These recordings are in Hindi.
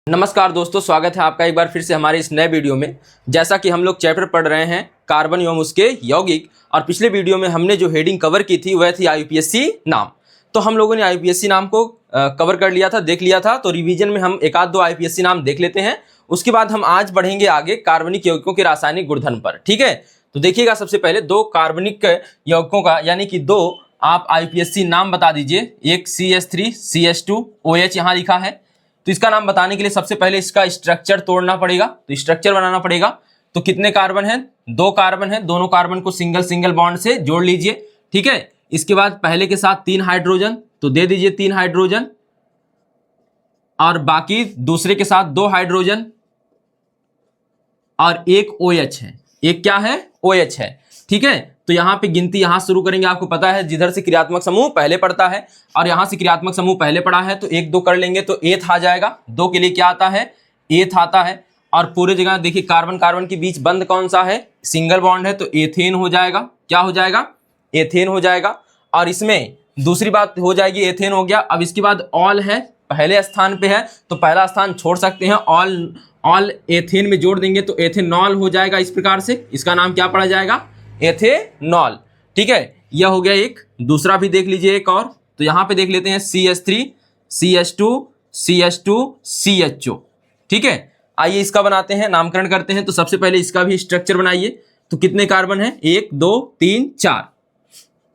नमस्कार दोस्तों, स्वागत है आपका एक बार फिर से हमारे इस नए वीडियो में। जैसा कि हम लोग चैप्टर पढ़ रहे हैं कार्बन एवं उसके यौगिक, और पिछले वीडियो में हमने जो हेडिंग कवर की थी वह थी आईयूपीएसी नाम। तो हम लोगों ने आईयूपीएसी नाम को कवर कर लिया था, देख लिया था। तो रिवीजन में हम एक आध दो आईयूपीएसी नाम देख लेते हैं, उसके बाद हम आज बढ़ेंगे आगे कार्बनिक यौगिकों के रासायनिक गुणधर्म पर। ठीक है, तो देखिएगा, सबसे पहले दो कार्बनिक यौगिकों का यानी कि दो आप आईयूपीएसी नाम बता दीजिए। एक CH3 CH2 OH यहाँ लिखा है, तो इसका नाम बताने के लिए सबसे पहले इसका स्ट्रक्चर तोड़ना पड़ेगा, तो स्ट्रक्चर बनाना पड़ेगा। तो कितने कार्बन हैं? दो कार्बन है, दोनों कार्बन को सिंगल सिंगल बॉन्ड से जोड़ लीजिए। ठीक है, इसके बाद पहले के साथ 3 हाइड्रोजन, तो दे दीजिए 3 हाइड्रोजन, और बाकी दूसरे के साथ 2 हाइड्रोजन और एक OH है। एक क्या है? OH है। ठीक है, तो यहां पे गिनती यहां शुरू करेंगे। आपको पता है जिधर से क्रियात्मक समूह पहले पड़ता है, और यहां से क्रियात्मक समूह पहले पड़ा है, तो 1 2 कर लेंगे तो एथ आ जाएगा। 2 के लिए क्या आता है? एथ आता है। और पूरे जगह देखिए कार्बन कार्बन के बीच बंद कौन सा है? सिंगल बॉन्ड है, तो एथेन हो जाएगा। क्या हो जाएगा? एथेन हो जाएगा। और इसमें दूसरी बात हो जाएगी, एथेन हो गया। अब इसके बाद ऑल है, पहले स्थान पे है, तो पहला स्थान छोड़ सकते हैं, ऑल एथेन में जोड़ देंगे तो एथेनॉल हो जाएगा। इस प्रकार से इसका नाम क्या पड़ा जाएगा? एथेनॉल। ठीक है, यह हो गया एक। दूसरा भी देख लीजिए एक और, तो यहां पे देख लेते हैं CH3 CH2 CH2 CHO। ठीक है, आइए इसका बनाते हैं, नामकरण करते हैं। तो सबसे पहले इसका भी स्ट्रक्चर बनाइए। तो कितने कार्बन है? 1 2 3 4,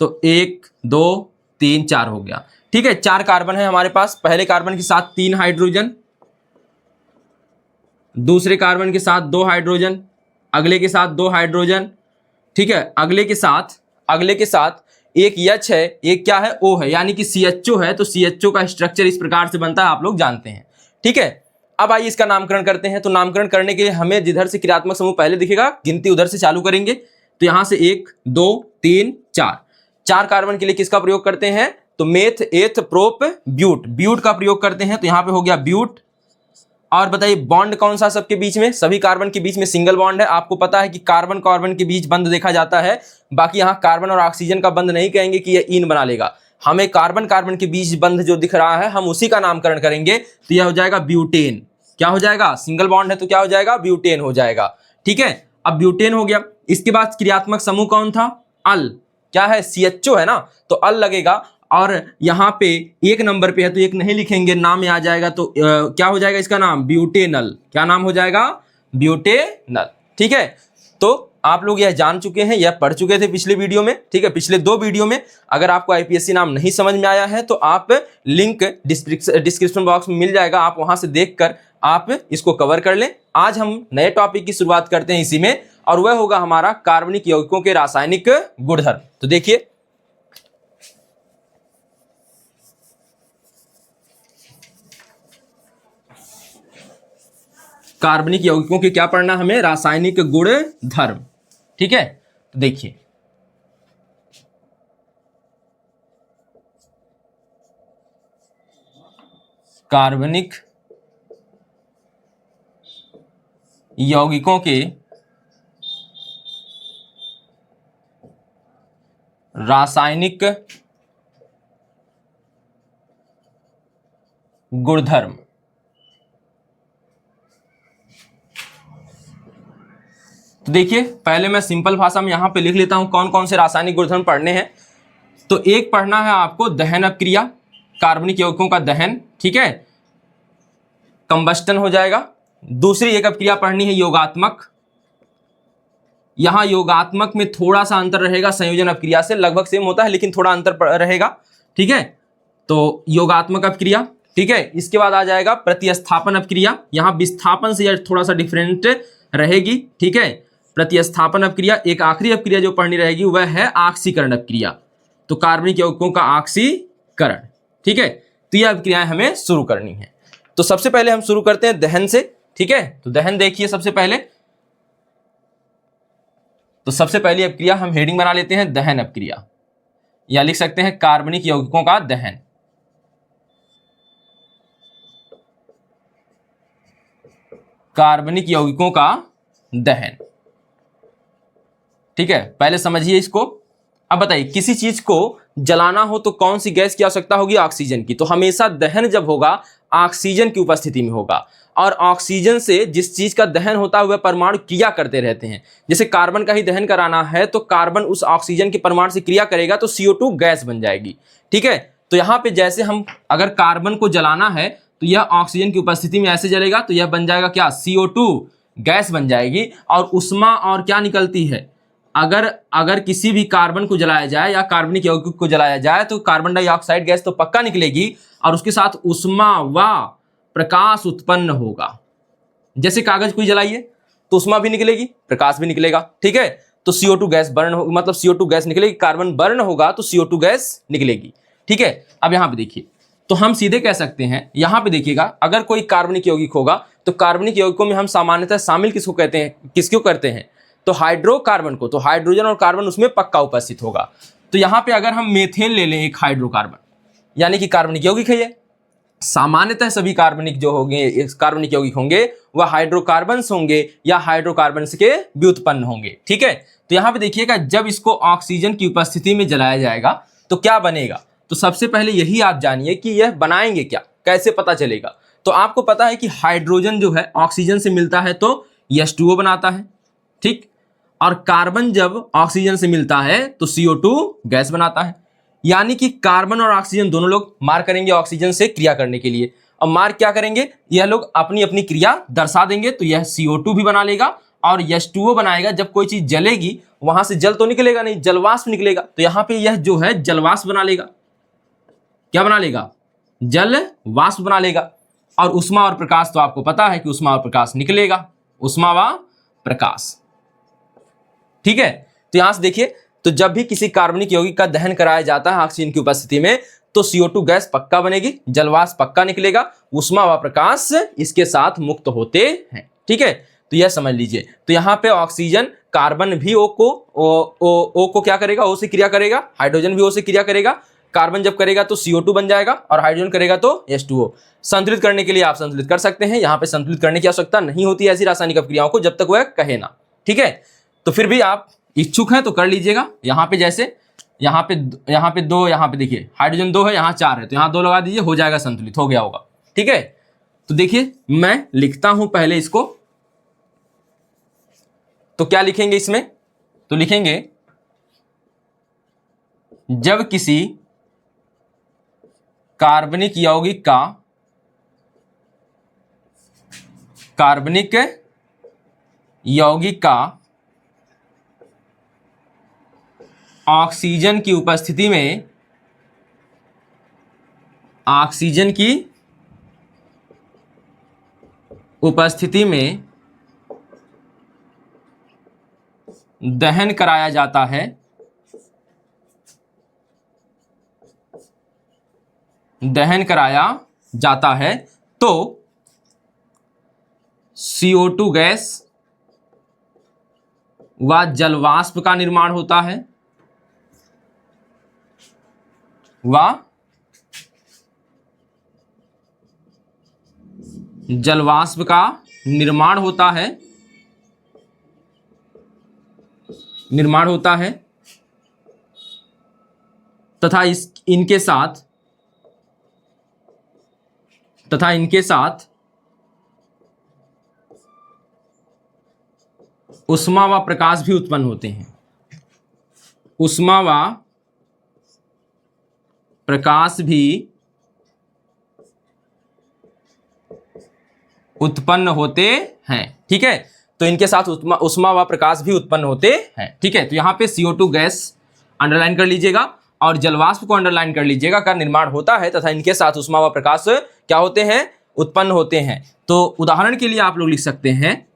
तो 1 2 3 4 हो गया। ठीक है, 4 कार्बन है हमारे पास। पहले कार्बन के साथ 3 हाइड्रोजन, दूसरे कार्बन के साथ 2 हाइड्रोजन, अगले के साथ 2 हाइड्रोजन। ठीक है, अगले के साथ एक H है, एक क्या है? O है, यानी कि CHO है। तो CHO का स्ट्रक्चर इस प्रकार से बनता है, आप लोग जानते हैं। ठीक है, अब आइए इसका नामकरण करते हैं। तो नामकरण करने के लिए हमें जिधर से क्रियात्मक समूह पहले दिखेगा, गिनती उधर से चालू करेंगे। तो यहां से 1 2 3 4, 4 कार्बन के लिए किसका प्रयोग करते हैं? तो मेथ एथ प्रोप ब्यूट का प्रयोग करते हैं। तो यहां पे हो गया ब्यूट। और बताइए बॉन्ड कौन सा सबके बीच में? सभी कार्बन के बीच में सिंगल बॉन्ड है। आपको पता है कि कार्बन कार्बन के बीच बंध देखा जाता है, बाकी यहाँ कार्बन और ऑक्सीजन का बंध नहीं कहेंगे कि ये इन बना लेगा। हमें कार्बन कार्बन के बीच बंध जो दिख रहा है, हम उसी का नामकरण करेंगे। तो यह हो जाएगा ब्यूटेन। क्या हो जाएगा? सिंगल बॉन्ड है तो क्या हो जाएगा? ब्यूटेन हो जाएगा। ठीक है, अब ब्यूटेन हो गया। इसके बाद क्रियात्मक समूह कौन था? अल। क्या है? CHO है ना, तो अल लगेगा। और यहां पे 1 नंबर पे है, तो 1 नहीं लिखेंगे, नाम में आ जाएगा। तो क्या हो जाएगा इसका नाम? ब्यूटेनल। क्या नाम हो जाएगा? ब्यूटेनल। ठीक है, तो आप लोग यह जान चुके हैं, यह पढ़ चुके थे पिछले वीडियो में। ठीक है, पिछले 2 वीडियो में। अगर आपको आईपीएससी नाम नहीं समझ में आया है तो आप लिंक डिस्क्रिप्शन बॉक्स में मिल जाएगा, आप वहां से देखकर आप इसको कवर कर लें। आज हम नए टॉपिक की शुरुआत करते हैं इसी में, और वह होगा हमारा कार्बनिक यौगिकों के रासायनिक गुणधर्म। तो देखिए, कार्बनिक यौगिकों के क्या पढ़ना हमें? रासायनिक गुण धर्म। ठीक है, तो देखिए, कार्बनिक यौगिकों के रासायनिक गुणधर्म। तो देखिए, पहले मैं सिंपल भाषा में यहां पे लिख लेता हूं कौन कौन से रासायनिक गुणधर्म पढ़ने हैं। तो एक पढ़ना है आपको दहन अपक्रिया, कार्बनिक यौगिकों का दहन। ठीक है, कंबस्टन हो जाएगा। दूसरी एक अपक्रिया पढ़नी है योगात्मक। यहां योगात्मक में थोड़ा सा अंतर रहेगा संयोजन अपक्रिया से, लगभग सेम होता है लेकिन थोड़ा अंतर रहेगा। ठीक है, तो योगात्मक अपक्रिया। ठीक है, इसके बाद आ जाएगा प्रतिस्थापन अपक्रिया। यहां विस्थापन से थोड़ा सा डिफरेंट रहेगी। ठीक है, प्रतिस्थापन अपक्रिया। एक आखिरी अपक्रिया जो पढ़नी रहेगी वह है ऑक्सीकरण अपक्रिया। तो कार्बनिक यौगिकों का ऑक्सीकरण। ठीक है, तो यह अपक्रियाएं हमें शुरू करनी है। तो सबसे पहले हम शुरू करते हैं दहन से। ठीक है, तो दहन देखिए सबसे पहले। तो सबसे पहली अपक्रिया हम हेडिंग बना लेते हैं दहन अपक्रिया, या लिख सकते हैं कार्बनिक यौगिकों का दहन। कार्बनिक यौगिकों का दहन। ठीक है, पहले समझिए इसको। अब बताइए, किसी चीज को जलाना हो तो कौन सी गैस की आवश्यकता होगी? ऑक्सीजन की। तो हमेशा दहन जब होगा ऑक्सीजन की उपस्थिति में होगा, और ऑक्सीजन से जिस चीज का दहन होता है वह परमाणु क्रिया करते रहते हैं। जैसे कार्बन का ही दहन कराना है तो कार्बन उस ऑक्सीजन के परमाणु से क्रिया करेगा तो CO2 गैस बन जाएगी। ठीक है, तो यहाँ पे जैसे हम अगर कार्बन को जलाना है तो यह ऑक्सीजन की उपस्थिति में ऐसे जलेगा तो यह बन जाएगा क्या? CO2 गैस बन जाएगी। और उष्मा और क्या निकलती है? अगर किसी भी कार्बन को जलाया जाए या कार्बनिक यौगिक को जलाया जाए तो कार्बन डाइऑक्साइड गैस तो पक्का निकलेगी, और उसके साथ उष्मा व प्रकाश उत्पन्न होगा। जैसे कागज को जलाइए तो उष्मा भी निकलेगी, प्रकाश भी निकलेगा। ठीक है, तो CO2 गैस बर्न हो, मतलब CO2 गैस निकलेगी, कार्बन बर्न होगा तो CO2 गैस निकलेगी। ठीक है, अब यहां पे देखिए, तो हम सीधे कह सकते हैं, यहां पे देखिएगा, अगर कोई कार्बनिक यौगिक होगा तो कार्बनिक यौगिकों में हम सामान्यतः शामिल किसको कहते हैं, किसको करते हैं? तो हाइड्रोकार्बन को। तो हाइड्रोजन और कार्बन उसमें पक्का उपस्थित होगा। तो यहां पे अगर हम मेथेन ले लें, एक हाइड्रोकार्बन, यानी कि कार्बनिक यौगिक है ये। सामान्यतः सभी कार्बनिक जो होंगे, कार्बनिक यौगिक होंगे वह हाइड्रोकार्बन्स होंगे या हाइड्रोकार्बन्स के व्युत्पन्न होंगे। ठीक है, तो यहां पे देखिएगा, जब इसको ऑक्सीजन की उपस्थिति में जलाया जाएगा तो क्या बनेगा? तो सबसे पहले यही आप जानिए कि यह बनाएंगे क्या, कैसे पता चलेगा? तो आपको पता है कि हाइड्रोजन जो है ऑक्सीजन से मिलता है तो H2O बनाता है। ठीक, और कार्बन जब ऑक्सीजन से मिलता है तो CO2 गैस बनाता है। यानी कि कार्बन और ऑक्सीजन दोनों लोग मार करेंगे ऑक्सीजन से क्रिया करने के लिए। अब मार क्या करेंगे? यह लोग अपनी अपनी क्रिया दर्शा देंगे, तो यह CO2 भी बना लेगा और H2O बनाएगा। जब कोई चीज जलेगी वहां से जल तो निकलेगा नहीं, जलवाष्प निकलेगा, तो यहां पे यह जो है जलवाष्प बना लेगा। क्या बना लेगा? जल वाष्प बना लेगा। और उष्मा और प्रकाश तो आपको पता है कि उष्मा और प्रकाश निकलेगा, उष्मा व प्रकाश। ठीक है, तो यहां से देखिए, तो जब भी किसी कार्बनिक यौगिक का दहन कराया जाता है ऑक्सीजन की उपस्थिति में तो CO2 गैस पक्का बनेगी, जलवाष्प पक्का निकलेगा, उष्मा व प्रकाश इसके साथ मुक्त होते हैं। ठीक है, तो यह समझ लीजिए। तो यहाँ पे ऑक्सीजन, कार्बन भी O को क्या करेगा? O से क्रिया करेगा, हाइड्रोजन भी O से क्रिया करेगा, कार्बन जब करेगा तो CO2 बन जाएगा और हाइड्रोजन करेगा तो H2O। संतुलित करने के लिए आप संतुलित कर सकते हैं, यहाँ पे संतुलित करने की आवश्यकता नहीं होती ऐसी रासायनिक अपक्रियाओं को जब तक वह कहे ना। ठीक है, तो फिर भी आप इच्छुक हैं तो कर लीजिएगा। यहाँ पे जैसे यहाँ पे दो, यहाँ पे देखिए हाइड्रोजन 2 है, यहाँ 4 है, तो यहाँ 2 लगा दीजिए, हो जाएगा, संतुलित हो गया होगा। ठीक है, तो देखिए मैं लिखता हूं पहले इसको। तो क्या लिखेंगे इसमें? तो लिखेंगे, जब किसी कार्बनिक यौगिक का ऑक्सीजन की उपस्थिति में दहन कराया जाता है, तो CO2 गैस व जलवाष्प का निर्माण होता है, निर्माण होता है तथा इनके साथ उष्मा व प्रकाश भी उत्पन्न होते हैं। उष्मा व प्रकाश भी उत्पन्न होते हैं। ठीक है, तो इनके साथ उष्मा व प्रकाश भी उत्पन्न होते हैं। ठीक है, तो यहाँ पे CO2 गैस अंडरलाइन कर लीजिएगा और जलवाष्प को अंडरलाइन कर लीजिएगा, का निर्माण होता है तथा इनके साथ उष्मा व प्रकाश क्या होते हैं? उत्पन्न होते हैं। तो उदाहरण के लिए आप लोग लिख सकते हैं,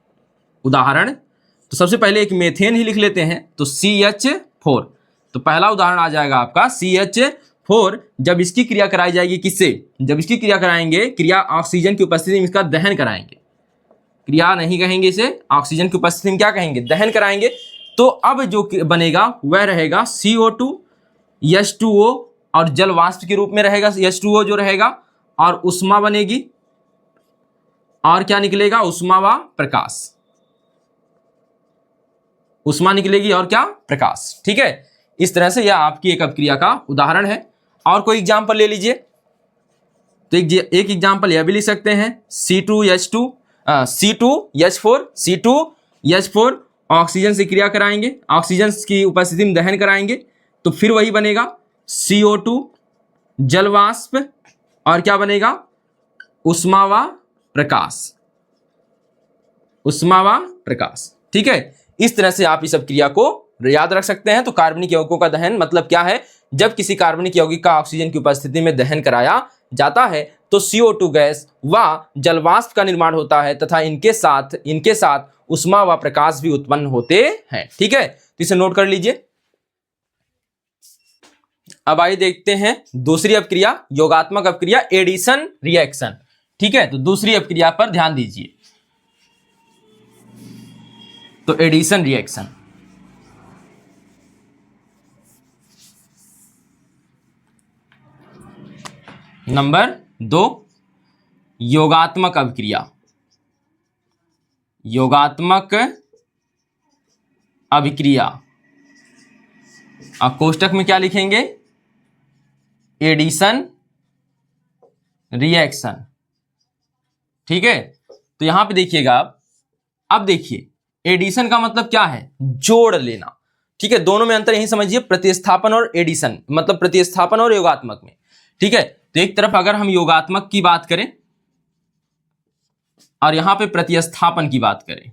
उदाहरण, तो सबसे पहले एक मेथेन ही लिख लेते हैं, तो CH4। तो पहला उदाहरण आ जाएगा आपका CH4। जब इसकी क्रिया कराई जाएगी, किससे? जब इसकी क्रिया कराएंगे, क्रिया ऑक्सीजन की उपस्थिति में इसका दहन कराएंगे, क्रिया नहीं कहेंगे इसे, ऑक्सीजन की उपस्थिति में क्या कहेंगे? दहन कराएंगे। तो अब जो बनेगा वह रहेगा CO2 H2O और जल वाष्प के रूप में रहेगा H2O जो रहेगा, और उष्मा बनेगी और क्या निकलेगा? उष्मा व प्रकाश, उष्मा निकलेगी और क्या? प्रकाश। ठीक है, इस तरह से यह आपकी एक अपक्रिया का उदाहरण है। और कोई एग्जाम्पल ले लीजिए, तो एक एग्जाम्पल यह भी लिख सकते हैं C2H2 C2H4 C2H4 ऑक्सीजन से क्रिया कराएंगे, ऑक्सीजन की उपस्थिति में दहन कराएंगे, तो फिर वही बनेगा CO2 जल वाष्प और क्या बनेगा, उष्मा व प्रकाश, उष्मा व प्रकाश। ठीक है, इस तरह से आप इस अपक्रिया को याद रख सकते हैं। तो कार्बनिक यौगिकों का दहन मतलब क्या है, जब किसी कार्बनिक यौगिक का ऑक्सीजन की उपस्थिति में दहन कराया जाता है तो CO2 गैस व जलवाष्प का निर्माण होता है तथा इनके साथ उष्मा व प्रकाश भी उत्पन्न होते हैं। ठीक है, तो इसे नोट कर लीजिए। अब आइए देखते हैं दूसरी अपक्रिया, योगात्मक अपक्रिया, एडिशन रिएक्शन। ठीक है, तो दूसरी अपक्रिया पर ध्यान दीजिए। तो एडिशन रिएक्शन, नंबर 2 योगात्मक अभिक्रिया। योगात्मक अभिक्रिया, अब कोष्टक में क्या लिखेंगे, एडिशन रिएक्शन। ठीक है, तो यहां पे देखिएगा, अब देखिए एडिशन का मतलब क्या है, जोड़ लेना। ठीक है, दोनों में अंतर यही समझिए, प्रतिस्थापन और एडिशन, मतलब प्रतिस्थापन और योगात्मक में। ठीक है, तो एक तरफ अगर हम योगात्मक की बात करें और यहां पे प्रतिस्थापन की बात करें।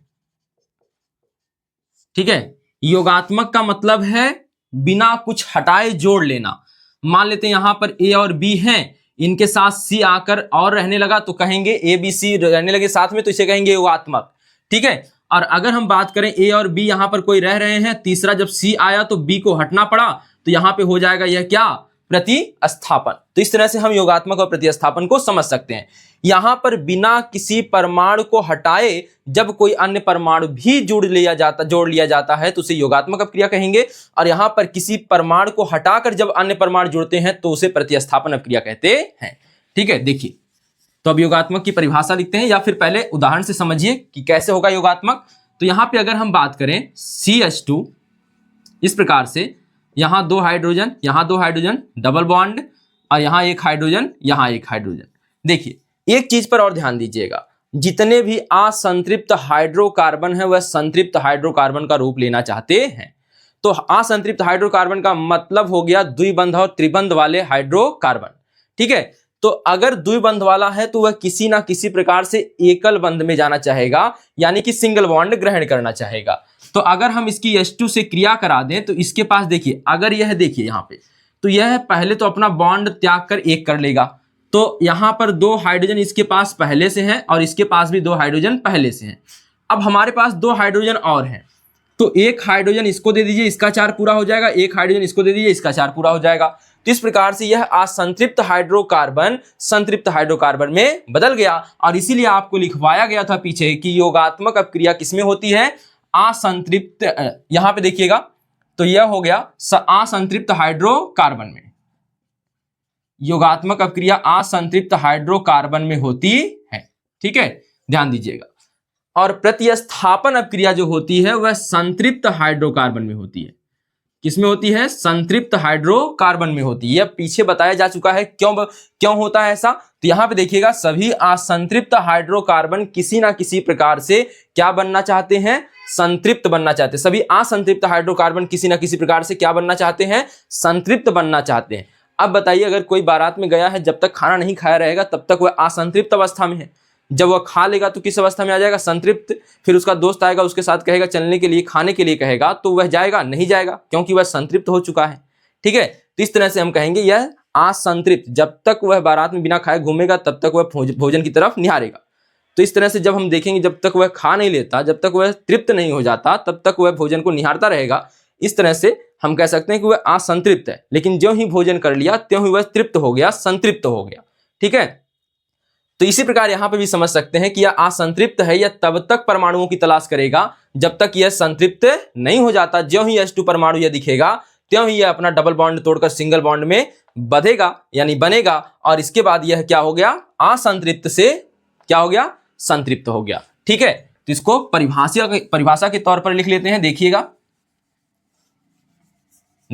ठीक है, योगात्मक का मतलब है बिना कुछ हटाए जोड़ लेना। मान लेते हैं यहां पर A और B हैं, इनके साथ C आकर और रहने लगा तो कहेंगे A B C रहने लगे साथ में, तो इसे कहेंगे योगात्मक। ठीक है, और अगर हम बात करें A और B यहां पर कोई रह रहे हैं, तीसरा जब C आया तो B को हटना पड़ा, तो यहां पे हो जाएगा यह क्या, प्रतिस्थापन। तो इस तरह से हम योगात्मक और प्रतिस्थापन को समझ सकते हैं। यहां पर बिना किसी परमाणु को हटाए जब कोई अन्य परमाणु भी जोड़ लिया जाता है तो उसे योगात्मक अपक्रिया कहेंगे, और यहां पर किसी परमाणु को हटाकर जब अन्य परमाणु जुड़ते हैं तो उसे प्रतिस्थापन अपक्रिया कहते हैं। ठीक है, देखिए, तो अब योगात्मक की परिभाषा लिखते हैं, या फिर पहले उदाहरण से समझिए कि कैसे होगा योगात्मक। तो यहां पे अगर हम बात करें CH2, इस प्रकार से यहां 2 हाइड्रोजन, यहां 2 हाइड्रोजन, डबल बॉन्ड, और यहां 1 हाइड्रोजन, यहां 1 हाइड्रोजन। देखिए एक चीज पर और ध्यान दीजिएगा, जितने भी असंतृप्त हाइड्रोकार्बन है वह संतृप्त हाइड्रोकार्बन का रूप लेना चाहते हैं। तो असंतृप्त हाइड्रोकार्बन का मतलब हो गया द्विबंध और त्रिबंध वाले हाइड्रोकार्बन। ठीक है, तो अगर द्विबंध वाला है तो वह किसी ना किसी प्रकार से एकल बंध में जाना चाहेगा, यानी कि सिंगल बॉन्ड ग्रहण करना चाहेगा। तो अगर हम इसकी H2 से क्रिया करा दें तो इसके पास देखिए, अगर यह देखिए यहां पे, तो यह पहले तो अपना बॉन्ड त्याग कर एक कर लेगा, तो यहां पर 2 हाइड्रोजन इसके पास पहले से हैं और इसके पास भी 2 हाइड्रोजन पहले से हैं। अब हमारे पास 2 हाइड्रोजन और हैं, तो 1 हाइड्रोजन इसको दे दीजिए, इसका चार पूरा हो जाएगा, 1 हाइड्रोजन इसको दे दीजिए, इसका चार पूरा हो जाएगा। तो इस प्रकार से यह असंतृप्त हाइड्रोकार्बन संतृप्त हाइड्रोकार्बन में बदल गया, और इसीलिए आपको लिखवाया गया था पीछे कि योगात्मक अपक्रिया किसमें होती है, असंतृप्त। यहां पे देखिएगा, तो यह हो गया असंतृप्त हाइड्रोकार्बन में। योगात्मक अपक्रिया असंतृप्त हाइड्रोकार्बन में होती है। ठीक है, ध्यान दीजिएगा। और प्रतिस्थापन अपक्रिया जो होती है वह संतृप्त हाइड्रोकार्बन में होती है। किसमें होती है, संतृप्त हाइड्रोकार्बन में होती है। यह पीछे बताया जा चुका है क्यों होता है ऐसा। तो यहां पे देखिएगा, सभी असंतृप्त हाइड्रोकार्बन किसी ना किसी प्रकार से क्या बनना चाहते हैं, संतृप्त बनना चाहते हैं। सभी असंतृप्त हाइड्रोकार्बन किसी ना किसी प्रकार से क्या बनना चाहते हैं, संतृप्त बनना चाहते हैं। अब बताइए, अगर कोई बारात में गया है, जब तक खाना नहीं खाया रहेगा तब तक वह असंतृप्त अवस्था में है। जब वह खा लेगा तो किस अवस्था में आ जाएगा, संतृप्त। फिर उसका दोस्त आएगा, उसके साथ कहेगा चलने के लिए, खाने के लिए कहेगा, तो वह जाएगा नहीं जाएगा, क्योंकि वह संतृप्त हो चुका है। ठीक है, तो इस तरह से हम कहेंगे यह असंतृप्त। जब तक वह बारात में बिना खाए घूमेगा तब तक वह भोजन की तरफ निहारेगा। तो इस तरह से जब हम देखेंगे, जब तक वह खा नहीं लेता, जब तक वह तृप्त नहीं हो जाता, तब तक वह भोजन को निहारता रहेगा। इस तरह से हम कह सकते हैं कि वह असंतृप्त है, लेकिन जो ही भोजन कर लिया त्यों ही वह तृप्त हो गया, संतृप्त हो गया। ठीक है, तो इसी प्रकार यहां पे भी समझ सकते हैं कि यह असंतृप्त है, यह तब तक परमाणुओं की तलाश करेगा जब तक यह संतृप्त नहीं हो जाता। ज्यों ही H2 परमाणु यह दिखेगा त्यों ही यह अपना डबल बॉन्ड तोड़कर सिंगल बॉन्ड में बधेगा, यानी बनेगा, और इसके बाद यह क्या हो गया, असंतृप्त से क्या हो गया, संतृप्त हो गया। ठीक है, तो इसको परिभाषा के तौर पर लिख लेते हैं। देखिएगा,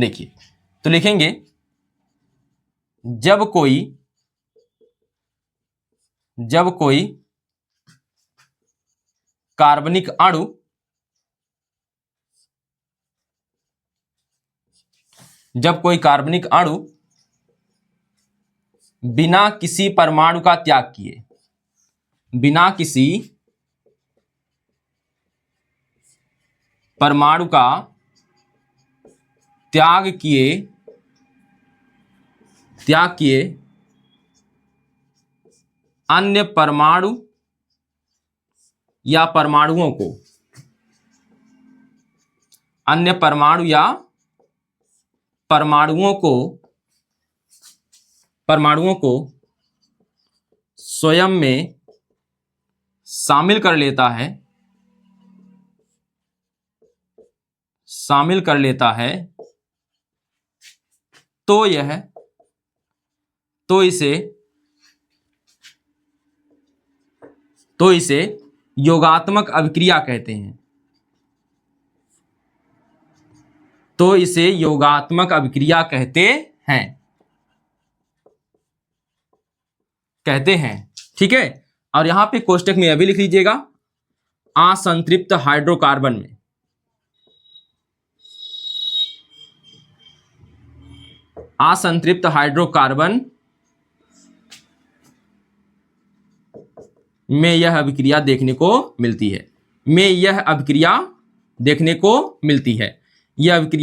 देखिए, तो लिखेंगे जब कोई कार्बनिक अणु बिना किसी परमाणु का त्याग किए, बिना किसी परमाणु का त्याग किए अन्य परमाणु या परमाणुओं को स्वयं में शामिल कर लेता है तो इसे योगात्मक अभिक्रिया कहते हैं। तो इसे योगात्मक अभिक्रिया कहते हैं, ठीक है। और यहां पे कोष्टक में यह भी लिख लीजिएगा, असंतृप्त हाइड्रोकार्बन में असंतृप्त हाइड्रोकार्बन में यह अभिक्रिया देखने को मिलती है, यह अभिक्रिया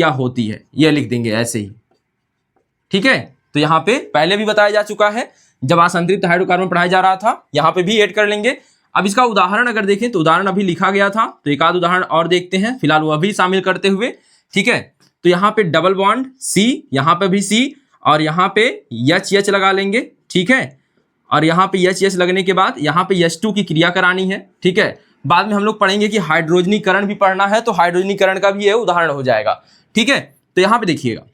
होती है, यह लिख देंगे ऐसे ही, ठीक है। तो यहां पे पहले भी बताया जा चुका है, जब असंतृप्त हाइड्रोकार्बन पढ़ाया जा रहा था, यहां पे भी ऐड कर लेंगे। अब इसका उदाहरण अगर देखें तो उदाहरण अभी लिखा गया था, तो एक आध उदाहरण और देखते हैं, फिलहाल वह भी शामिल करते हुए, ठीक है। तो यहाँ पे डबल बॉन्ड C, यहाँ पे भी C, और यहाँ पे H लगा लेंगे, ठीक है। और यहाँ पे H लगने के बाद यहाँ पे H2 की क्रिया करानी है, ठीक है। बाद में हम लोग पढ़ेंगे कि हाइड्रोजनीकरण भी पढ़ना है, तो हाइड्रोजनीकरण का भी यह उदाहरण हो जाएगा, ठीक है। तो यहाँ पे देखिएगा,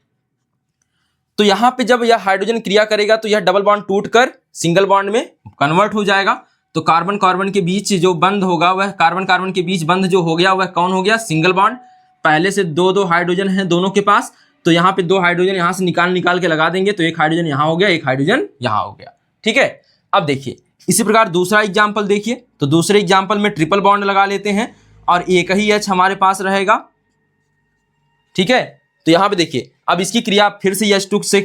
तो यहाँ पे जब यह हाइड्रोजन क्रिया करेगा तो यह डबल बॉन्ड टूटकर सिंगल बॉन्ड में कन्वर्ट हो जाएगा। तो कार्बन कार्बन के बीच जो बंध होगा, वह कार्बन कार्बन के बीच बंध जो हो गया, वह कौन हो गया? Single bond. पहले से दो हाइड्रोजन हैं दोनों के पास, तो यहाँ पे 2 हाइड्रोजन यहाँ से निकाल के लगा देंगे, तो एक हाइड्रोजन यहाँ हो गया, एक हाइड्रोजन यहाँ हो गया, ठीक है। अब देखिए इसी प्रकार दूसरा एग्जाम्पल देखिए, तो दूसरे एग्जाम्पल में ट्रिपल बॉन्ड लगा लेते हैं और एक ही H हमारे पास रहेगा, ठीक है। तो यहाँ पे देखिए, अब इसकी क्रिया फिर से H2 से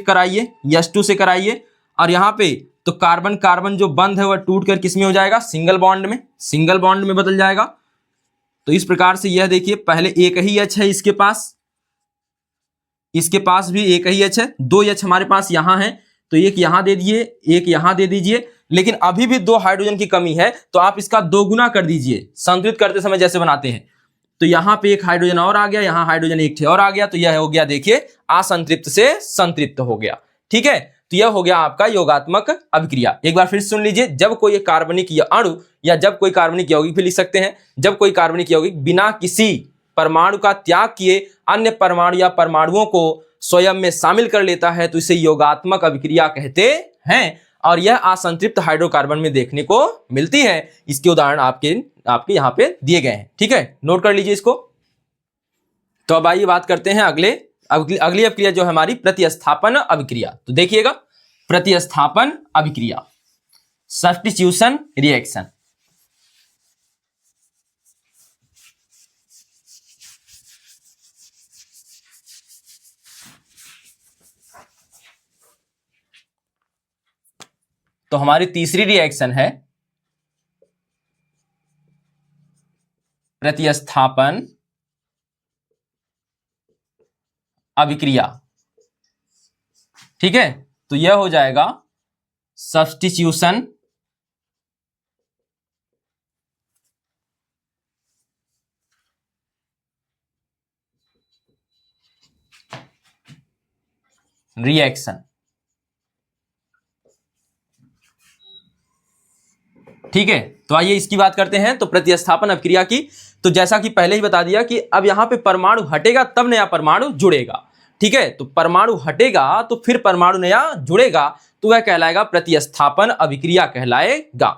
कराइए, और यहाँ पे तो कार्बन कार्बन जो बंध है वह टूट कर किस में हो जाएगा? सिंगल बॉन्ड में बदल जाएगा। तो इस प्रकार से यह देखिए, पहले एक ही H है इसके पास भी एक ही H है, 2 H हमारे पास यहाँ है, तो एक यहाँ दे दिए, एक यहाँ दे दीजिए, लेकिन अभी भी 2 हाइड्रोजन की कमी है, तो आप इसका 2 गुना कर दीजिए संतुलित करते समय जैसे बनाते हैं। तो यहाँ पे एक हाइड्रोजन और आ गया, यहाँ हाइड्रोजन एक और आ गया, तो यह हो गया देखिए असंतृप्त से संतृप्त हो गया, ठीक है। तो यह हो गया आपका योगात्मक अभिक्रिया। एक बार फिर सुन लीजिए, जब कोई कार्बनिक अणु या जब कोई कार्बनिक यौगिक भी लिख सकते हैं, जब कोई कार्बनिक यौगिक बिना किसी परमाणु का त्याग किए अन्य परमाणु या परमाणुओं को स्वयं में शामिल कर लेता है, तो इसे योगात्मक अभिक्रिया कहते हैं, और यह असंतृप्त हाइड्रोकार्बन में देखने को मिलती है। इसके उदाहरण आपके यहाँ पे दिए गए हैं, ठीक है, नोट कर लीजिए इसको। तो अब आइए बात करते हैं अगली अभिक्रिया जो है हमारी प्रतिस्थापन अभिक्रिया। तो देखिएगा, प्रतिस्थापन अभिक्रिया, सब्स्टिट्यूशन रिएक्शन। तो हमारी तीसरी रिएक्शन है प्रतिस्थापन अभिक्रिया, ठीक है। तो यह हो जाएगा सब्स्टिट्यूशन रिएक्शन, ठीक है। तो आइए इसकी बात करते हैं। तो प्रतिस्थापन अभिक्रिया की, तो जैसा कि पहले ही बता दिया कि अब यहां पे परमाणु हटेगा तब नया परमाणु जुड़ेगा, ठीक है। तो परमाणु हटेगा तो फिर परमाणु नया जुड़ेगा, तो वह कहलाएगा प्रतिस्थापन अभिक्रिया कहलाएगा।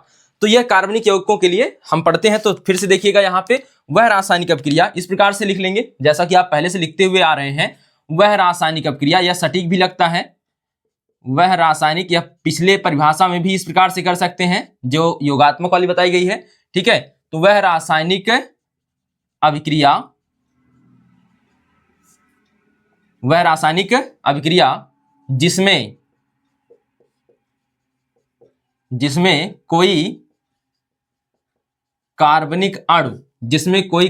तो यह कार्बनिक यौगिकों के लिए हम पढ़ते हैं, तो फिर से देखिएगा यहाँ पे वह रासायनिक अभिक्रिया इस प्रकार से लिख लेंगे, जैसा कि आप पहले से लिखते हुए आ रहे हैं, वह रासायनिक अपक्रिया, यह सटीक भी लगता है, वह रासायनिक, यह पिछले परिभाषा में भी इस प्रकार से कर सकते हैं जो योगात्मक वाली बताई गई है, ठीक है। तो वह रासायनिक अभिक्रिया, वह रासायनिक अभिक्रिया जिसमें कोई कार्बनिक अणु, जिसमें कोई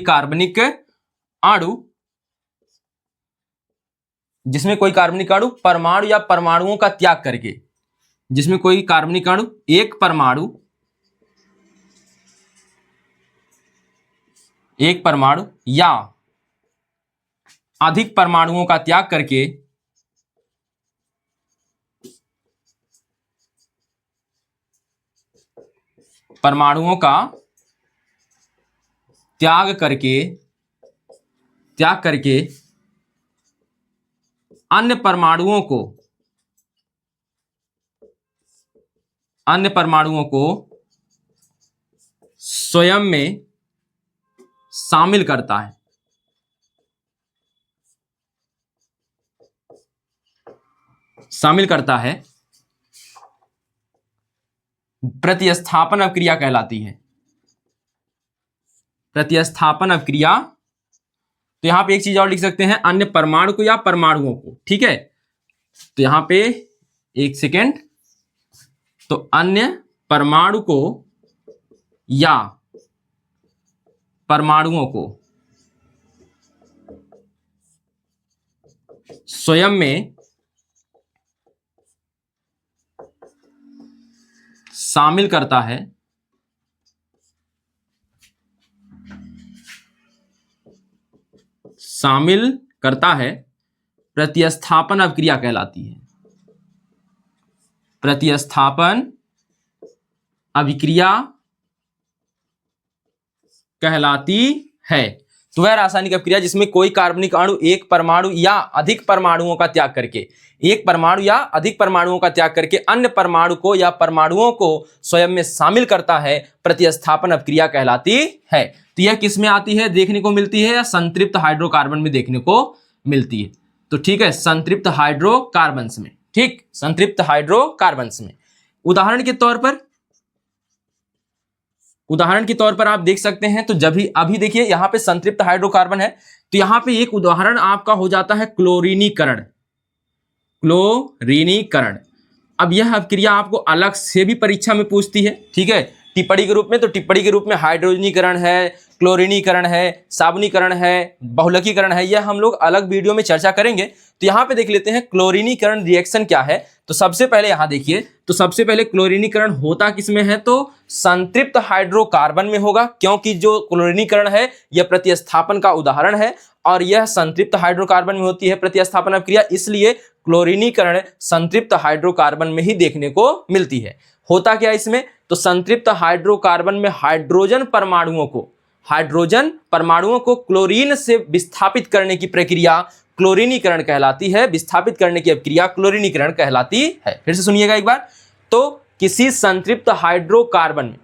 कार्बनिक अणु परमाणु या परमाणुओं का त्याग करके, जिसमें कोई कार्बनिक अणु एक परमाणु या अधिक परमाणुओं का त्याग करके परमाणुओं का त्याग करके अन्य परमाणुओं को स्वयं में शामिल करता है। प्रतिस्थापन अभिक्रिया कहलाती है। प्रतिस्थापन अभिक्रिया, तो यहां पे एक चीज और लिख सकते हैं, अन्य परमाणु को या परमाणुओं को, ठीक है। तो यहां पे एक सेकेंड, तो अन्य परमाणु को या परमाणुओं को स्वयं में शामिल करता है, प्रतिस्थापन अभिक्रिया कहलाती है। प्रतिस्थापन अभिक्रिया कहलाती है। तो वह रासायनिक अभिक्रिया जिसमें कोई कार्बनिक अणु एक परमाणु या अधिक परमाणुओं का त्याग करके, एक परमाणु या अधिक परमाणुओं का त्याग करके अन्य परमाणु को या परमाणुओं को स्वयं में शामिल करता है, प्रतिस्थापन अभिक्रिया कहलाती है। तो यह किस में आती है, देखने को मिलती है, या संतृप्त हाइड्रोकार्बन में देखने को मिलती है। तो ठीक है, संतृप्त हाइड्रोकार्बन्स में, ठीक, संतृप्त हाइड्रोकार्बन्स में। उदाहरण के तौर पर आप देख सकते हैं, तो जब भी अभी देखिए यहां पे संतृप्त हाइड्रोकार्बन है, तो यहां पे एक उदाहरण आपका हो जाता है क्लोरीनीकरण। अब यह अभिक्रिया आपको अलग से भी परीक्षा में पूछती है, ठीक है, टिप्पणी के रूप में। तो टिप्पणी के रूप में हाइड्रोजनीकरण है, क्लोरीनीकरण है, साबुनीकरण है, बहुलकीकरण है, यह हम लोग अलग वीडियो में चर्चा करेंगे। तो यहाँ पे देख लेते हैं क्लोरीनीकरण रिएक्शन क्या है। तो सबसे पहले यहाँ देखिए, तो सबसे पहले क्लोरीनीकरण होता किसमें है, तो संतृप्त हाइड्रोकार्बन में होगा, क्योंकि जो क्लोरीनीकरण है यह प्रतिस्थापन का उदाहरण है और यह संतृप्त हाइड्रोकार्बन में होती है प्रतिस्थापन अभिक्रिया, इसलिए क्लोरीनीकरण संतृप्त हाइड्रोकार्बन में ही देखने को मिलती है। होता क्या इसमें, तो संतृप्त हाइड्रोकार्बन में हाइड्रोजन परमाणुओं को क्लोरीन से विस्थापित करने की प्रक्रिया क्लोरीनीकरण कहलाती है। विस्थापित करने की अभिक्रिया क्लोरीनीकरण कहलाती है। फिर से सुनिएगा एक बार, तो किसी संतृप्त हाइड्रोकार्बन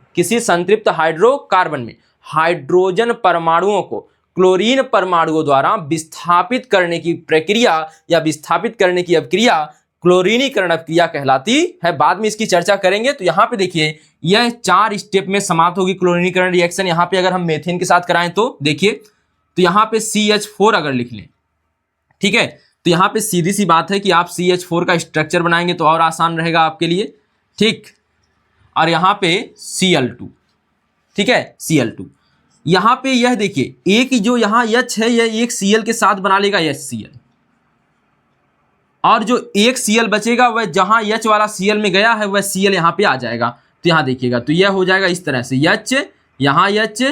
में हाइड्रोजन परमाणुओं को क्लोरीन परमाणुओं द्वारा विस्थापित करने की प्रक्रिया या विस्थापित करने की अभिक्रिया क्लोरीनीकरण अभिक्रिया कहलाती है। बाद में इसकी चर्चा करेंगे। तो यहाँ पे देखिए, यह 4 स्टेप में समाप्त होगी क्लोरीनीकरण रिएक्शन। यहाँ पे अगर हम मेथेन के साथ कराएं तो देखिए, तो यहाँ पे CH4 अगर लिख लें, ठीक है, तो यहाँ पे सीधी सी बात है कि आप CH4 का स्ट्रक्चर बनाएंगे तो और आसान रहेगा आपके लिए, ठीक। और यहाँ पे Cl2, ठीक है, Cl2। यहाँ पे यह देखिए, एक जो यहाँ H है यह एक Cl के साथ बना लेगा HCl, और जो एक Cl बचेगा वह जहां H वाला Cl में गया है वह Cl यहाँ पे आ जाएगा। तो यहाँ देखिएगा, तो यह हो जाएगा इस तरह से, H यहाँ H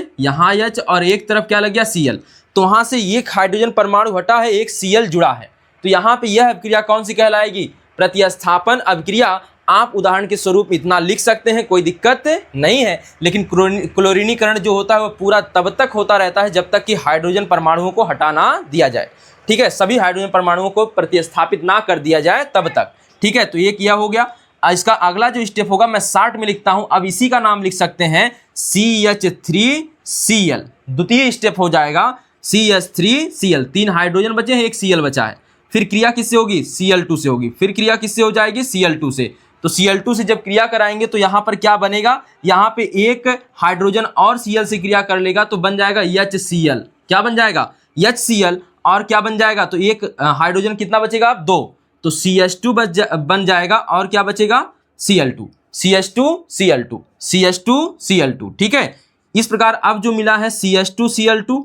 और एक तरफ क्या लग गया Cl। तो वहां से एक हाइड्रोजन परमाणु हटा है, एक Cl जुड़ा है, तो यहाँ पे यह अभिक्रिया कौन सी कहलाएगी, प्रतिस्थापन अभिक्रिया। आप उदाहरण के स्वरूप इतना लिख सकते हैं, कोई दिक्कत नहीं है। लेकिन क्लोरीनीकरण जो होता है वह पूरा तब तक होता रहता है जब तक कि हाइड्रोजन परमाणुओं को हटा ना दिया जाए, ठीक है, सभी हाइड्रोजन परमाणुओं को प्रतिस्थापित ना कर दिया जाए तब तक, ठीक है। तो ये किया हो गया। इसका अगला जो स्टेप होगा मैं शार्ट में लिखता हूं, अब इसी का नाम लिख सकते हैं CH3Cl। द्वितीय स्टेप हो जाएगा CH3Cl, 3 हाइड्रोजन बचे हैं, एक Cl बचा है। फिर क्रिया किससे होगी, Cl2 से होगी, फिर क्रिया किससे हो जाएगी, Cl2 से। तो Cl2 से जब क्रिया कराएंगे तो यहाँ पर क्या बनेगा, यहाँ पे एक हाइड्रोजन और Cl से क्रिया कर लेगा तो बन जाएगा HCl। क्या बन जाएगा, HCl। और क्या बन जाएगा, तो एक हाइड्रोजन कितना बचेगा, 2, तो CH2 बन जाएगा और क्या बचेगा, Cl2, CH2 Cl2, CH2 Cl2। ठीक है, इस प्रकार अब जो मिला है CH2 Cl2,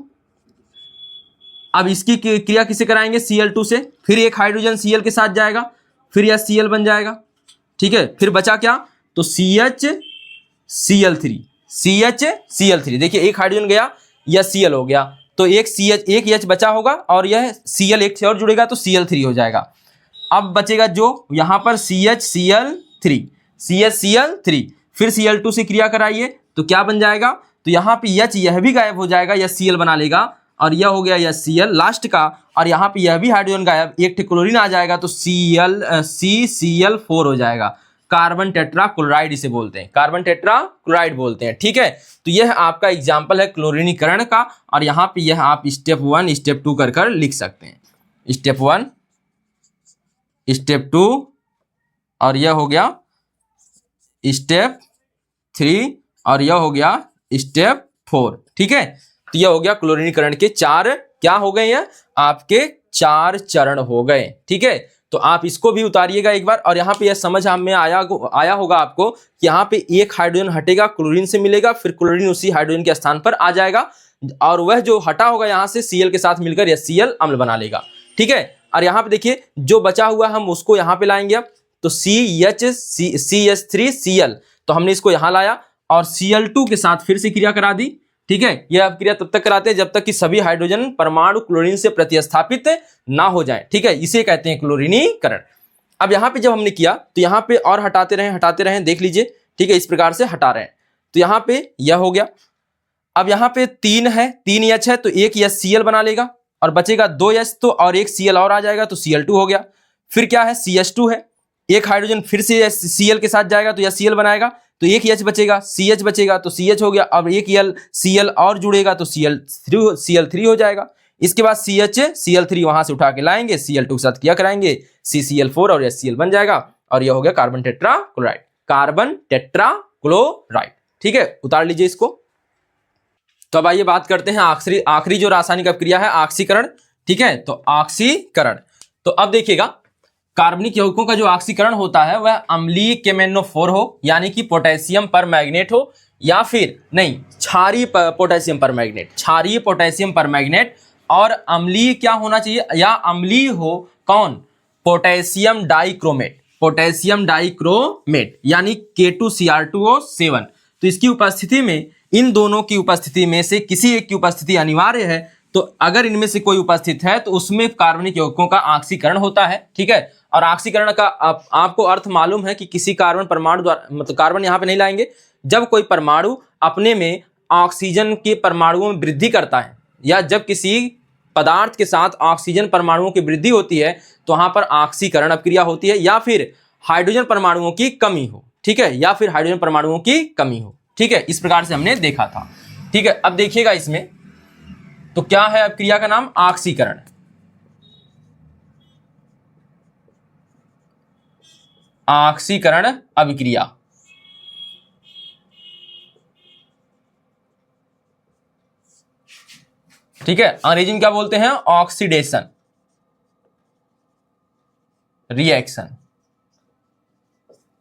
अब इसकी क्रिया किसे कराएंगे, Cl2 से, फिर एक हाइड्रोजन Cl के साथ जाएगा, फिर यह Cl बन जाएगा। ठीक है, फिर बचा क्या, तो CHCl3, CHCl3। देखिए एक हाइड्रोजन गया, यह Cl हो गया, तो एक H बचा होगा और यह Cl एक से और जुड़ेगा तो Cl3 हो जाएगा। अब बचेगा जो यहाँ पर CHCl3, CHCl3, फिर Cl2 से क्रिया कराइए तो क्या बन जाएगा, तो यहाँ पे H यह भी गायब हो जाएगा, यह Cl बना लेगा और यह हो गया यह Cl लास्ट का, और यहाँ पे यह भी हाइड्रोजन गायब, एक क्लोरीन आ जाएगा तो CCl4 हो जाएगा। कार्बन टेट्रा क्लोराइड इसे बोलते हैं, कार्बन टेट्रा क्लोराइड बोलते हैं। ठीक है, तो यह आपका एग्जाम्पल है क्लोरीनीकरण का, और यहाँ पे यह आप स्टेप 1 स्टेप 2 कर लिख सकते हैं, स्टेप 1 स्टेप 2 और यह हो गया स्टेप 3 और यह हो गया स्टेप 4। ठीक है, तो यह हो गया क्लोरीनीकरण के 4 क्या हो गए हैं, आपके 4 चरण हो गए। ठीक है, तो आप इसको भी उतारिएगा एक बार, और यहाँ पे यह समझ में आया होगा आपको कि यहाँ पे एक हाइड्रोजन हटेगा, क्लोरीन से मिलेगा, फिर क्लोरीन उसी हाइड्रोजन के स्थान पर आ जाएगा, और वह जो हटा होगा यहाँ से Cl के साथ मिलकर यह Cl अम्ल बना लेगा। ठीक है, और यहाँ पे देखिए जो बचा हुआ हम उसको यहाँ पे लाएंगे, अब तो CH3Cl, तो हमने इसको यहाँ लाया और Cl2 के साथ फिर से क्रिया करा दी। ठीक है, यह अब क्रिया तब तक कराते हैं जब तक कि सभी हाइड्रोजन परमाणु क्लोरीन से प्रतिस्थापित ना हो जाए। ठीक है, इसे कहते हैं क्लोरीनीकरण। अब यहाँ पे जब हमने किया तो यहाँ पे और हटाते रहें, देख लीजिए। ठीक है, इस प्रकार से हटा रहे हैं, तो यहाँ पे यह हो गया। अब यहाँ पे 3 है, 3 H है, तो एक HCl बना लेगा और बचेगा 2 H, तो और एक Cl और आ जाएगा तो Cl2 हो गया। फिर क्या है, CH2 है, एक हाइड्रोजन फिर से Cl के साथ जाएगा तो यह Cl बनाएगा, तो एक H बचेगा, CH बचेगा तो CH हो गया। अब एक Cl और जुड़ेगा तो Cl3 हो जाएगा। इसके बाद CHCl3 वहां से उठा के लाएंगे, Cl2 के साथ क्रिया कराएंगे, CCl4 और HCl बन जाएगा, और यह हो गया carbon tetra chloride, carbon tetra chloride. ठीक है, उतार लीजिए इसको। तो अब आइए बात करते हैं आखिरी जो रासायनिक अपक्रिया है, ऑक्सीकरण। ठीक है, तो ऑक्सीकरण, तो अब देखिएगा कार्बनिक यौगिकों का जो ऑक्सीकरण होता है वह अम्लीय KMnO4 हो, यानी कि पोटेशियम परमैंगनेट हो, या फिर नहीं क्षारीय पोटेशियम परमैंगनेट, क्षारीय पोटेशियम परमैंगनेट, और अम्लीय क्या होना चाहिए, या अम्लीय हो कौन, पोटेशियम डाइक्रोमेट, पोटेशियम डाइक्रोमेट यानी K2Cr2O7। तो इसकी उपस्थिति में, इन दोनों की उपस्थिति में से किसी एक की उपस्थिति अनिवार्य है, तो अगर इनमें से कोई उपस्थित है तो उसमें कार्बनिक यौगिकों का ऑक्सीकरण होता है। ठीक है, और ऑक्सीकरण का आपको अर्थ मालूम है कि किसी कार्बन परमाणु द्वारा, मतलब कार्बन यहाँ पे नहीं लाएंगे, जब कोई परमाणु अपने में ऑक्सीजन के परमाणुओं में वृद्धि करता है, या जब किसी पदार्थ के साथ ऑक्सीजन परमाणुओं की वृद्धि होती है तो वहां पर ऑक्सीकरण अपक्रिया होती है, या फिर हाइड्रोजन परमाणुओं की कमी हो। ठीक है, या फिर हाइड्रोजन परमाणुओं की कमी हो। ठीक है, इस प्रकार से हमने देखा था। ठीक है, अब देखिएगा इसमें तो क्या है अपक्रिया का नाम, ऑक्सीकरण। ऑक्सीकरण अभिक्रिया। ठीक है, अंग्रेजी में क्या बोलते हैं, ऑक्सीडेशन रिएक्शन।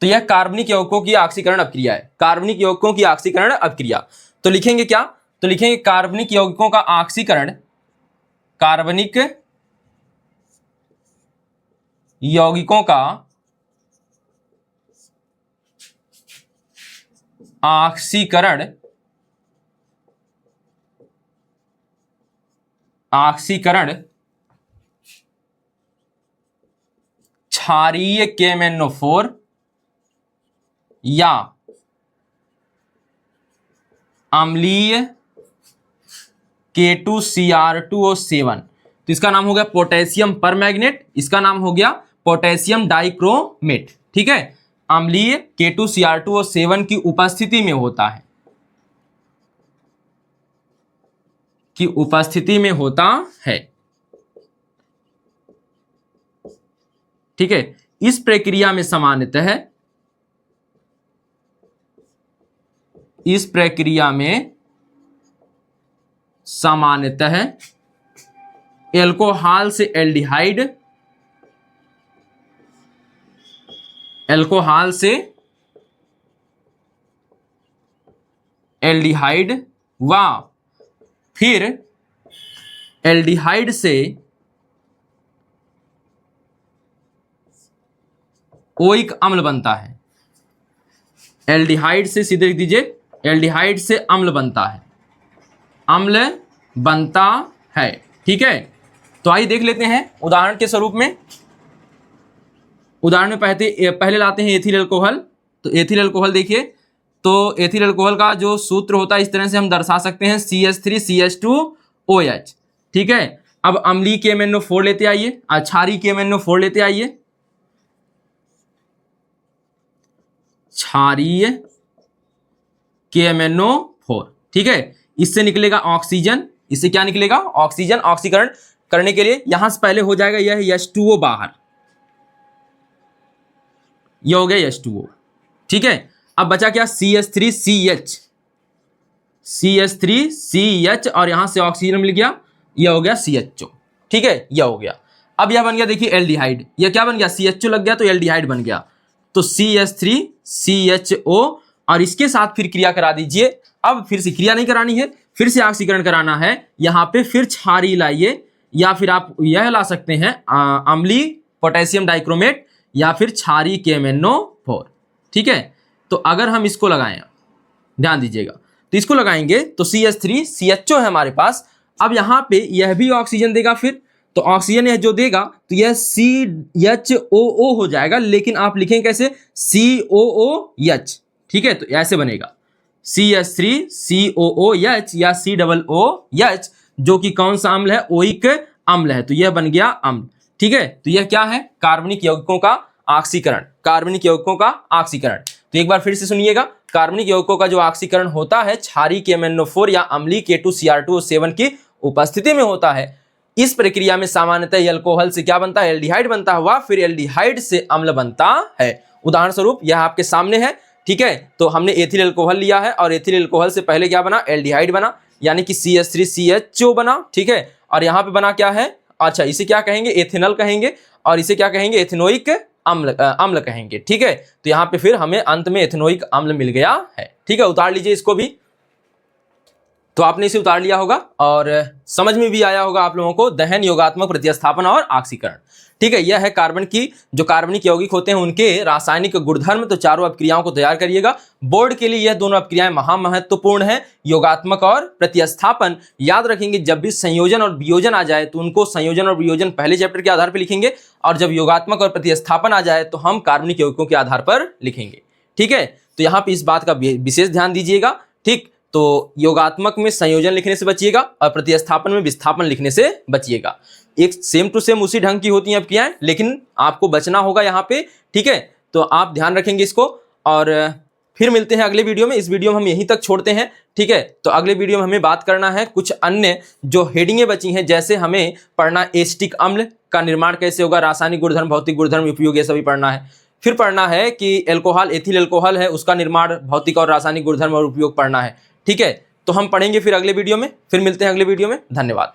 तो यह कार्बनिक यौगिकों की ऑक्सीकरण अपक्रिया है, कार्बनिक यौगिकों की ऑक्सीकरण अपक्रिया। तो लिखेंगे क्या, तो लिखेंगे कार्बनिक यौगिकों का ऑक्सीकरण, कार्बनिक यौगिकों का ऑक्सीकरण, ऑक्सीकरण क्षारीय KMnO4 या अम्लीय K2Cr2O7। तो इसका नाम हो गया पोटेशियम परमैंगनेट, इसका नाम हो गया पोटेशियम डाइक्रोमेट। ठीक है, अम्लीय K2Cr2O7 की उपस्थिति में होता है, की उपस्थिति में होता है। ठीक है। इस प्रक्रिया में सामान्यतः एल्कोहल से एल्डिहाइड व फिर एल्डिहाइड से ओइक अम्ल बनता है। एल्डिहाइड से सीधे लिख दीजिए, एल्डिहाइड से अम्ल बनता है, ठीक है। तो आइए देख लेते हैं उदाहरण के स्वरूप में। उदाहरण में पहले लाते हैं एथिल अल्कोहल। तो एथिल अल्कोहल देखिए, तो एथिल अल्कोहल का जो सूत्र होता है इस तरह से हम दर्शा सकते हैं CH3CH2OH, ठीक है। अब अम्लीय KMnO4 लेते आइए, क्षारीय KMnO4 लेते आइए, क्षारीय KMnO4, ठीक है। इससे निकलेगा ऑक्सीजन, इससे क्या निकलेगा ऑक्सीजन। ऑक्सीकरण करने के लिए यहां से पहले हो जाएगा यह H2O बाहर, यह हो गया H2O, ठीक है। अब बचा क्या CH3CH और यहां से ऑक्सीजन मिल गया, यह हो गया CHO, ठीक है, यह हो गया। अब यह बन गया देखिए एल्डिहाइड, यह क्या बन गया CHO लग गया तो एल्डिहाइड बन गया। तो CH3CHO और इसके साथ फिर क्रिया करा दीजिए। अब फिर से क्रिया नहीं करानी है, फिर से ऑक्सीकरण कराना है। यहां पे फिर क्षारीय लाइए, या फिर आप यह ला सकते हैं अम्लीय पोटेशियम डाइक्रोमेट, या फिर क्षारीय KMnO4, ठीक है। तो अगर हम इसको लगाएं, ध्यान दीजिएगा, तो इसको लगाएंगे तो CH3CHO है हमारे पास। अब यहां पे यह भी ऑक्सीजन देगा, फिर तो ऑक्सीजन यह जो देगा तो यह CHOO हो जाएगा, लेकिन आप लिखेंगे कैसे COOH, ठीक है। तो ऐसे बनेगा CH3COOH या COOH, जो कि कौन सा अम्ल है, ओइक अम्ल है। तो यह बन गया अम्ल, ठीक है। तो यह क्या है, कार्बनिक यौगिकों का ऑक्सीकरण, कार्बनिक यौगिकों का ऑक्सीकरण। तो एक बार फिर से सुनिएगा, कार्बनिक यौगिकों का जो ऑक्सीकरण होता है क्षारीय KMnO4 या अम्लीय K2Cr2O7 की उपस्थिति में होता है। इस प्रक्रिया में सामान्यतः अल्कोहल से क्या बनता है, एल्डिहाइड बनता है, व फिर एल्डिहाइड से अम्ल बनता है। उदाहरण स्वरूप यह आपके सामने है, ठीक है। तो हमने एथिल अल्कोहल लिया है और एथिल अल्कोहल से पहले क्या बना, एल्डिहाइड बना, यानी कि CH3CHO बना, ठीक है। और यहाँ पे बना क्या है, अच्छा इसे क्या कहेंगे, एथेनॉल कहेंगे, और इसे क्या कहेंगे, एथेनोइक अम्ल कहेंगे, ठीक है। तो यहाँ पे फिर हमें अंत में एथेनोइक अम्ल मिल गया है, ठीक है। उतार लीजिए इसको भी। तो आपने इसे उतार लिया होगा और समझ में भी आया होगा आप लोगों को दहन, योगात्मक प्रतिस्थापन और ऑक्सीकरण, ठीक है। यह है कार्बन की जो कार्बनिक यौगिक होते हैं उनके रासायनिक गुणधर्म। तो चारों अपक्रियाओं को तैयार करिएगा। बोर्ड के लिए यह दोनों अपक्रियाएं महत्वपूर्ण है, योगात्मक और प्रतिस्थापन। याद रखेंगे जब भी संयोजन और वियोजन आ जाए तो उनको संयोजन और वियोजन पहले चैप्टर के आधार पर लिखेंगे, और जब योगात्मक और प्रतिस्थापन आ जाए तो हम कार्बनिक यौगिकों के आधार पर लिखेंगे, ठीक है। तो यहाँ पे इस बात का विशेष ध्यान दीजिएगा, ठीक। तो योगात्मक में संयोजन लिखने से बचिएगा और प्रतिस्थापन में विस्थापन लिखने से बचिएगा। एक सेम टू सेम उसी ढंग की होती हैं अपक्रियाएं, लेकिन आपको बचना होगा यहाँ पे, ठीक है। तो आप ध्यान रखेंगे इसको, और फिर मिलते हैं अगले वीडियो में। इस वीडियो में हम यहीं तक छोड़ते हैं, ठीक है। तो अगले वीडियो में हमें बात करना है कुछ अन्य जो हेडिंगें बची हैं, जैसे हमें पढ़ना एसिटिक अम्ल का निर्माण कैसे होगा, रासायनिक गुणधर्म, भौतिक गुणधर्म, उपयोग, ये सभी पढ़ना है। फिर पढ़ना है कि एल्कोहल, एथिल अल्कोहल है, उसका निर्माण, भौतिक और रासायनिक गुणधर्म और उपयोग पढ़ना है, ठीक है। तो हम पढ़ेंगे फिर अगले वीडियो में। फिर मिलते हैं अगले वीडियो में। धन्यवाद।